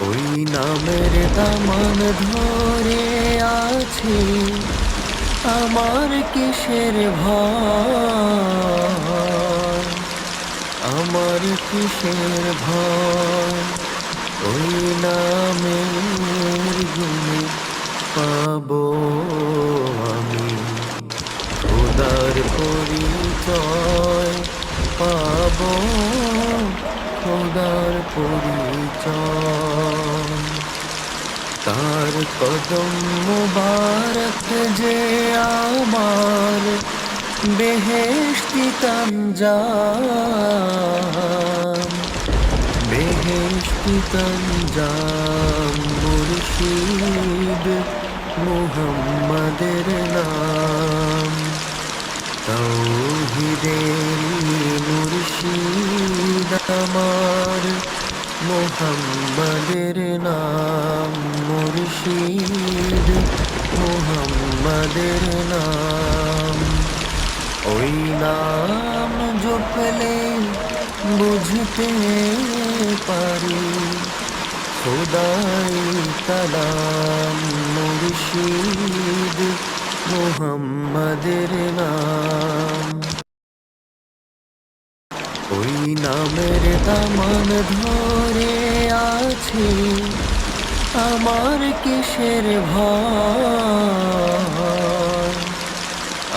ওই নামের দামান ধরে আছি, আমার কিসের ভয়, আমার কিসের ভয়। ওই নামের গুণে পাবো আমি খোদার পরিচয়, পাবো খোদার পরিচয়। তার কদম মুবারক যে আমার বেহেশতি তঞ্জাম, বেহেশতি তঞ্জাম। মুর্শিদ মুহাম্মাদের নাম, তাওহীদেরই মুর্শিদ আমার মুহাম্মাদের নাম, মুর্শিদ মুহাম্মাদের নাম। ওই নাম জপলে বুঝতে পারি খোদাই কালাম, মুর্শিদ মুহাম্মাদের নাম। ওই নামের দামান ধরে আছি, আমার কিসের ভয়,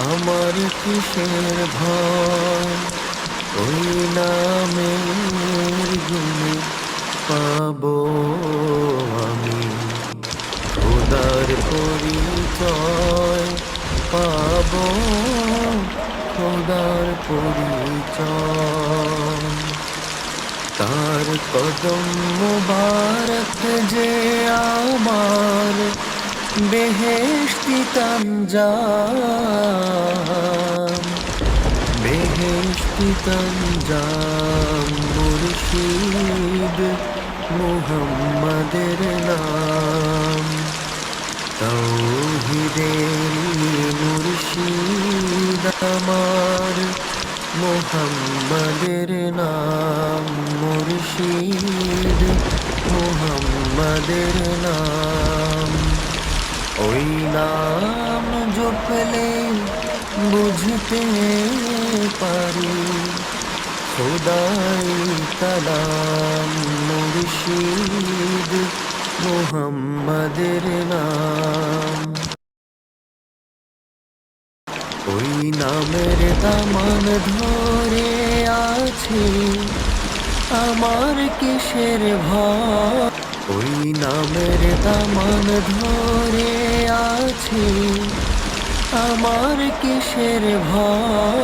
আমার কিসের ভয়। ওই নামের গুণে পাবো আমি খোদার পরিচয়, পাবো খোদার পরিচয়। তার কদম মুবারক যে আমার বেহেশতি তঞ্জাম, বেহেশতি তঞ্জাম। মুর্শিদ মুহাম্মাদের নাম, তাওহীদেরই মুর্শিদ আমার মুহাম্মাদের নাম, মুর্শিদ মুহাম্মাদের নাম। ওই নাম জপলে বুঝতে পারি খোদাই কালাম, মুর্শিদ মুহাম্মাদের নাম। ওই নামের দামান ধরে আছি, আমার কিসের ভয়। ওই নামের দামান ধরে আছি, আমার কিসের ভয়।